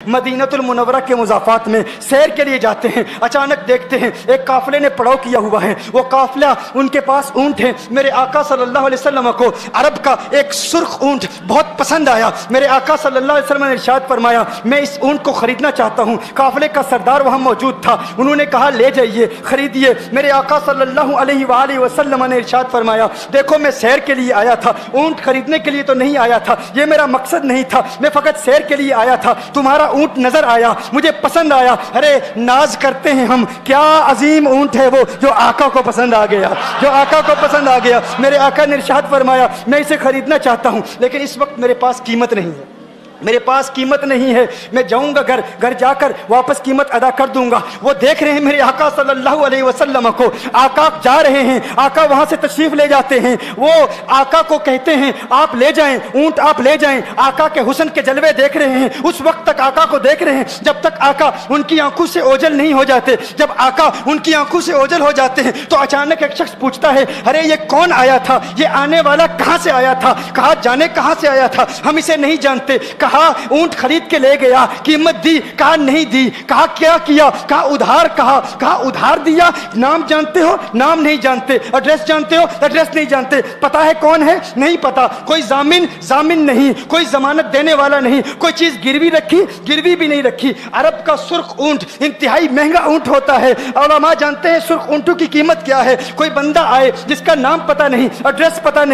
मदीनतुल मुनव्वरा के मुज़ाफ़ात में सैर के लिए जाते हैं। अचानक देखते हैं एक काफ़िले ने पड़ाव किया हुआ है। वो काफ़िला, उनके पास ऊँट है। मेरे आका सल्लल्लाहु अलैहि वसल्लम को अरब का एक सुर्ख ऊँट बहुत पसंद आया। मेरे आका सल्लल्लाहु अलैहि वसल्लम ने इरशाद फरमाया, मैं इस ऊँट को खरीदना चाहता हूँ। काफ़िले का सरदार वहाँ मौजूद था। उन्होंने कहा ले जाइए, खरीदिए। मेरे आका सल्लल्लाहु अलैहि वसल्लम ने इरशाद फरमाया, देखो मैं सैर के लिए आया था, ऊँट खरीदने के लिए तो नहीं आया था, ये मेरा मकसद नहीं था, मैं फ़कत सैर के लिए आया था। तुम्हारा ऊँट नजर आया, मुझे पसंद आया। अरे नाज करते हैं हम, क्या अजीम ऊँट है वो जो आका को पसंद आ गया, जो आका को पसंद आ गया। मेरे आका ने इरशाद फरमाया, मैं इसे खरीदना चाहता हूँ, लेकिन इस वक्त मेरे पास कीमत नहीं है, मेरे पास कीमत नहीं है। मैं जाऊंगा घर जाकर वापस कीमत अदा कर दूंगा। वो देख रहे हैं मेरे आका सल्लल्लाहु अलैहि वसल्लम को, आका जा रहे हैं, आका वहां से तशरीफ ले जाते हैं। वो आका को कहते हैं आप ले जाएं, ऊंट आप ले जाएं। आका के हुस्न के जलवे देख रहे हैं, उस वक्त तक आका को देख रहे हैं जब तक आका उनकी आंखों से ओझल नहीं हो जाते। जब आका उनकी आंखों से ओझल हो जाते हैं तो अचानक एक शख्स पूछता है, अरे ये कौन आया था, ये आने वाला कहां से आया था? कहा जाने कहां से आया था, हम इसे नहीं जानते। कहा ऊंट खरीद के ले गया, कीमत दी, कहा नहीं दी। कहा क्या किया, कहा उधार, कहा उधार दिया। नाम जानते हो, नाम नहीं जानते। एड्रेस जानते हो, एड्रेस नहीं जानते। पता है कौन है, नहीं पता। कोई जामिन नहीं, कोई जमानत देने वाला नहीं, कोई चीज गिरवी रखी, गिरवी भी नहीं रखी। अरब का सुर्ख ऊंट इंतहाई महंगा ऊंट होता है। उलमा जानते हैं सुर्ख ऊंटों की कीमत क्या है। कोई बंदा आए जिसका नाम पता नहीं, एड्रेस पता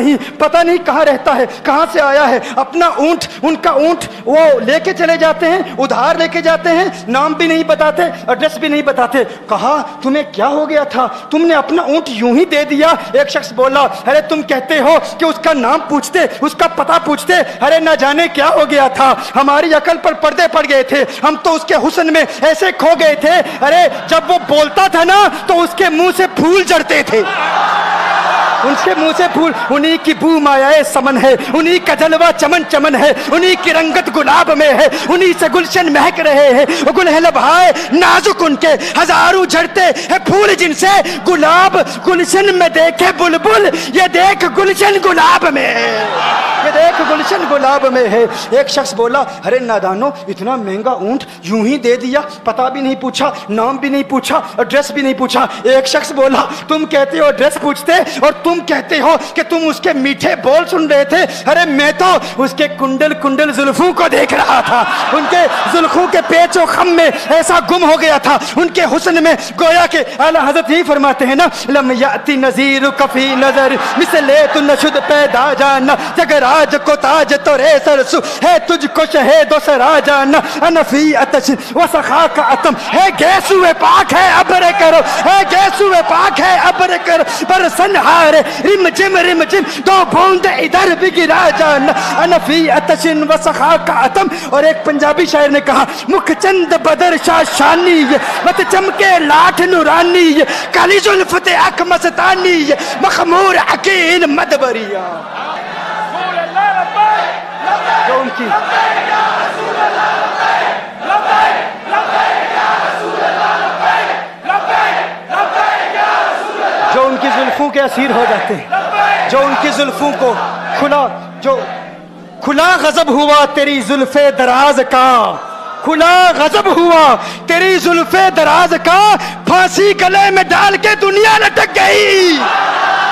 नहीं कहाँ रहता है, कहाँ से आया है, अपना ऊंट, उनका ऊंट वो लेके चले जाते हैं, उधार लेके जाते हैं, नाम भी नहीं बताते, एड्रेस भी नहीं बताते। कहा तुम्हें क्या हो गया था, तुमने अपना ऊंट यूं ही दे दिया? एक शख्स बोला, अरे तुम कहते हो कि उसका नाम पूछते, उसका पता पूछते, अरे ना जाने क्या हो गया था, हमारी अकल पर पर्दे पड़ गए थे, हम तो उसके हुस्न में ऐसे खो गए थे। अरे जब वो बोलता था ना तो उसके मुंह से फूल झड़ते थे, उनके मुंह से फूल। उन्हीं की बू मायाए समन है, उन्हीं का जलवा चमन चमन है, उन्हीं की रंगत गुलाब में है, उन्हीं से गुलशन महक रहे हैं। गुल है लभाए नाजुक उनके, हजारों झड़ते हैं फूल जिनसे गुलाब गुलशन में देखे बुलबुल, ये देख गुलशन गुलाब में है, ये देख गुलशन गुलाब में है। एक शख्स बोला, अरे नादानो इतना महंगा ऊंट यूं ही दे दिया, पता भी नहीं पूछा, नाम भी नहीं पूछा, एड्रेस भी नहीं पूछा। एक शख्स बोला, तुम कहते हो एड्रेस पूछते और तुम कहते हो कि तुम उसके मीठे बोल सुन रहे थे। अरे मैं तो उसके कुंडल जुल्फों को देख रहा था, उनके जुल्फों के पेचो खम में ऐसा गुम हो गया था, उनके हुस्न में। गोया के आला हजरत ही फरमाते हैं ना, लम याती नजीर कफी नजर मिसले तु नशुद पैदा जाना, जगराज को ताज तो रे सरसु है, तुझको शहेदो सरा जाना, अनफी अतश व सखा का अतम है, गैसुए पाक है अब्र करो, है गैसुए पाक है अब्र करो, पर सनहारे रिम जिम दो बूंद इधर भी गिरा जाना, अनफी अतशिन व सखा का अतम। और एक पंजाबी शायर ने कहा, मुख चंद बदर शाशानी मत चमके लाठ नूरानी, काली जुल्फत अख मस्तानी, मखमूर अकील मदबरिया। जो उनकी जुल्फों के असीर हो जाते हैं, जो उनकी जुल्फों को खुला गजब हुआ तेरी जुल्फे दराज का, खुला गजब हुआ तेरी जुल्फे दराज का, फांसी गले में डाल के दुनिया लटक गई।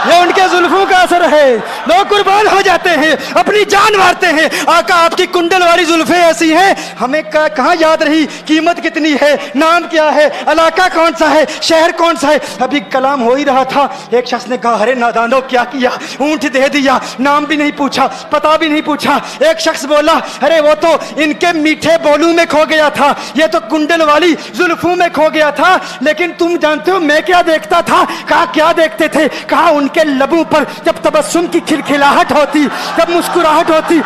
ये उनके जुल्फों का असर है, लोग कुर्बान हो जाते हैं, अपनी जान मारते हैं। आका आपकी कुंडल वाली जुल्फे ऐसी हैं, हमें कहाँ याद रही कीमत कितनी है, नाम क्या है, इलाका कौन सा है, शहर कौन सा है। अभी कलाम हो ही रहा था, एक शख्स ने कहा, अरे नादानो क्या किया, ऊंट दे दिया, नाम भी नहीं पूछा, पता भी नहीं पूछा। एक शख्स बोला, अरे वो तो इनके मीठे बोलू में खो गया था, ये तो कुंडल वाली जुल्फों में खो गया था, लेकिन तुम जानते हो मैं क्या देखता था? कहा क्या देखते थे? कहा उनके लबों पर जब तबस्सुम की खिलखिलाहट होती, जब मुस्कुराहट होती,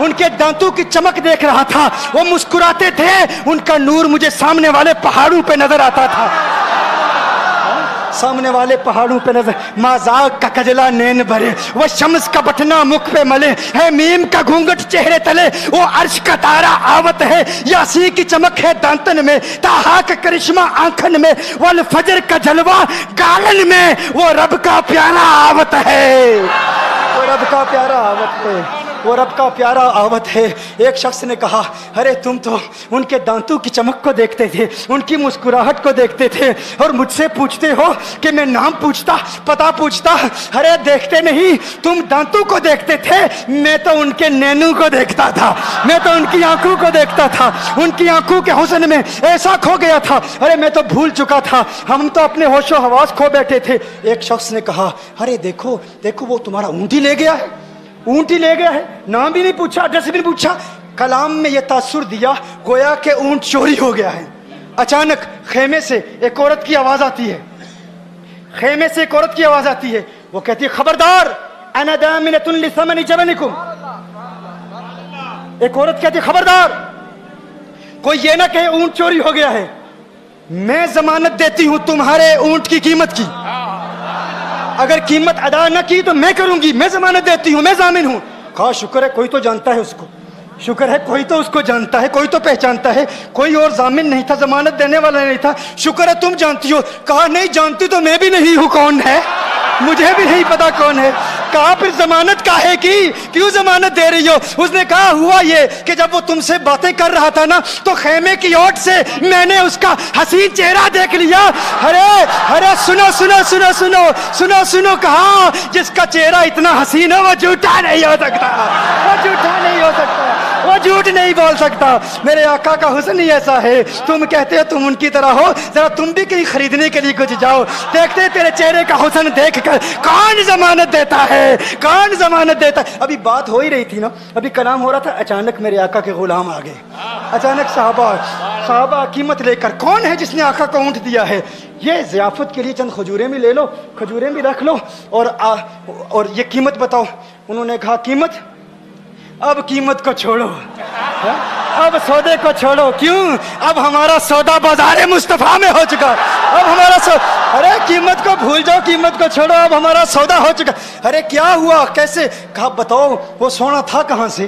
उनके दांतों की चमक देख रहा था, वो मुस्कुराते थे, उनका नूर मुझे सामने वाले पहाड़ों पे नजर आता था, सामने वाले पहाड़ों पे नजर। माजाक का कजला नैन भरे, वो शम्स का बटना मुख पे मले, है मीम का घूंघट चेहरे तले, वो अर्श का तारा आवत है, यासी की चमक है दांतन में, ताहा का करिश्मा आंखन में, वल फजर का जलवा गालन में, वो रब का प्यारा आवत है, वो रब का प्यारा आवत है। وہ رب کا پیارا آوت ہے۔ ایک شخص نے کہا ارے تم تو ان کے دانتوں کی چمک کو دیکھتے تھے، ان کی مسکراہٹ کو دیکھتے تھے، اور مجھ سے پوچھتے ہو کہ میں نام پوچھتا پتہ پوچھتا؟ ارے دیکھتے نہیں، تم دانتوں کو دیکھتے تھے، میں تو ان کے نینوں کو دیکھتا تھا، میں تو ان کی آنکھوں کو دیکھتا تھا، ان کی آنکھوں کے حسن میں ایسا کھو گیا تھا، ارے میں تو بھول چکا تھا، ہم تو اپنے ہوش و حواس کھو بیٹھے تھے۔ ایک شخص نے کہا ارے دیکھو دیکھو وہ تمہارا اونٹ ہی لے گیا ہے، اونٹ ہی لے گیا ہے، نام بھی نہیں پوچھا، ایڈریس بھی نہیں پوچھا۔ کلام میں یہ تاثر دیا گویا کہ اونٹ چوری ہو گیا ہے۔ اچانک خیمے سے ایک عورت کی آواز آتی ہے، خیمے سے ایک عورت کی آواز آتی ہے، وہ کہتی ہے خبردار انا دامنۃ لثمن جبنکم۔ ایک عورت کہتی ہے خبردار کوئی یہ نہ کہے اونٹ چوری ہو گیا ہے، میں ضمانت دیتی ہوں تمہارے اونٹ کی قیمت کی، اگر قیمت ادا نہ کی تو میں کروں گی، میں ضمانت دیتی ہوں، میں ضامن ہوں۔ کہا شکر ہے کوئی تو جانتا ہے اس کو، شکر ہے کوئی تو اس کو جانتا ہے، کوئی تو پہچانتا ہے، کوئی اور ضامن نہیں تھا، ضمانت دینے والا نہیں تھا، شکر ہے تم جانتی ہو۔ کہا نہیں جانتی تو میں بھی نہیں ہوں، کون ہے مجھے بھی نہیں پتا کون ہے۔ کہا پھر ضمانت کاہے کی، کیوں ضمانت دے رہی ہو؟ اس نے کہا ہوا یہ کہ جب وہ تم سے باتیں کر رہا تھا نا تو خیمے کی اوٹ سے میں نے اس کا حسین چہرہ دیکھ لیا۔ ارے ارے سنو سنو سنو سنو سنو سنو، کہا جس کا چہرہ اتنا حسین ہے وہ جھوٹا نہیں ہو سکتا، وہ جھوٹا نہیں ہو سکتا، وہ جھوٹ نہیں بول سکتا۔ میرے آقا کا حسن ہی ایسا ہے، تم کہتے ہو تم ان کی طرح ہو، ذرا تم بھی کہیں خریدنے کے لیے کچھ جاؤ، دیکھتے تیرے چہرے کا حسن دیکھ کر کون ضمانت دیتا ہے، کون ضمانت دیتا ہے۔ ابھی بات ہو ہی رہی تھی نا، ابھی کلام ہو رہا تھا، اچانک میرے آقا کے غلام آ گئے، اچانک صحابہ قیمت لے کر، کون ہے جس نے آقا کو اونٹ دیا ہے؟ یہ ضیافت کے لیے چند کھجوریں بھی لے لو، کھجوریں بھی رکھ لو، اور یہ قیمت بتاؤ۔ انہوں نے کہا قیمت؟ اب قیمت کو چھوڑو، اب سودے کو چھوڑو، کیوں؟ اب ہمارا سودا بازار مصطفیٰ میں ہو چکا، اب ہمارا ارے قیمت کو بھول جاؤ، قیمت کو چھوڑو، اب ہمارا سودا ہو چکا۔ ارے کیا ہوا، کیسے؟ کہا بتاؤ وہ سونا تھا کہاں سے،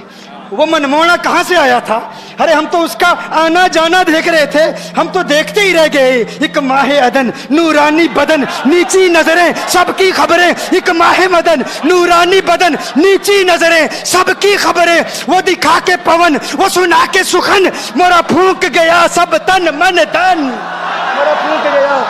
وہ منمونا کہاں سے آیا تھا؟ ارے ہم تو اس کا آنا جانا دیکھ رہے تھے، ہم تو دیکھتے ہی رہ گئے۔ ایک ماہ عدن، نورانی بدن، نیچی نظریں، سب کی خبریں، ایک ماہ مدن، نورانی بدن، نیچی نظریں، سب کی خبریں، وہ دکھا کے پون، وہ سنا کے سخن، مورا پھونک گیا سب تن من دن، مورا پھونک گیا۔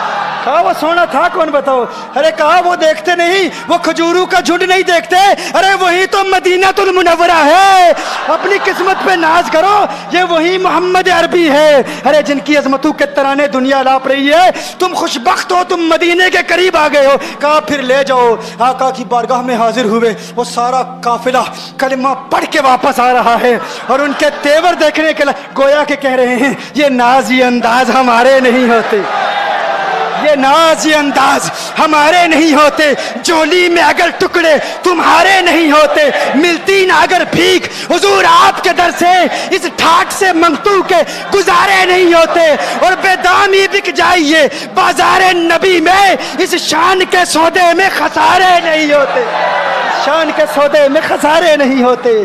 کہا وہ سونا تھا کون بتاؤ؟ ارے کہا وہ دیکھتے نہیں، وہ کھجوروں کا جھنڈ نہیں دیکھتے، ارے وہی تو مدینہ المنورہ ہے، اپنی قسمت پہ ناز کرو، یہ وہی محمد عربی ہے، ارے جن کی عظمتوں کے ترانے دنیا لاپ رہی ہے، تم خوش بخت ہو، تم مدینے کے قریب آ گئے ہو۔ کہا پھر لے جاؤ۔ آقا کی بارگاہ میں حاضر ہوئے، وہ سارا قافلہ کلمہ پڑھ کے واپس آ رہا ہے، اور ان کے تیور دیکھنے کے لیے گویا کہ کہہ رہے ہیں یہ ناز یہ انداز ہمارے نہیں ہوتے، یہ ناز یہ انداز ہمارے نہیں ہوتے، جولی میں اگر ٹکڑے تمہارے نہیں ہوتے، ملتی نہ اگر بھیک حضور آپ کے در سے، اس ٹھاٹ سے منگتو کے گزارے نہیں ہوتے، اور بے دامی بک جائیے بازار نبی میں، اس شان کے سودے میں خسارے نہیں ہوتے، شان کے سودے میں خسارے نہیں ہوتے۔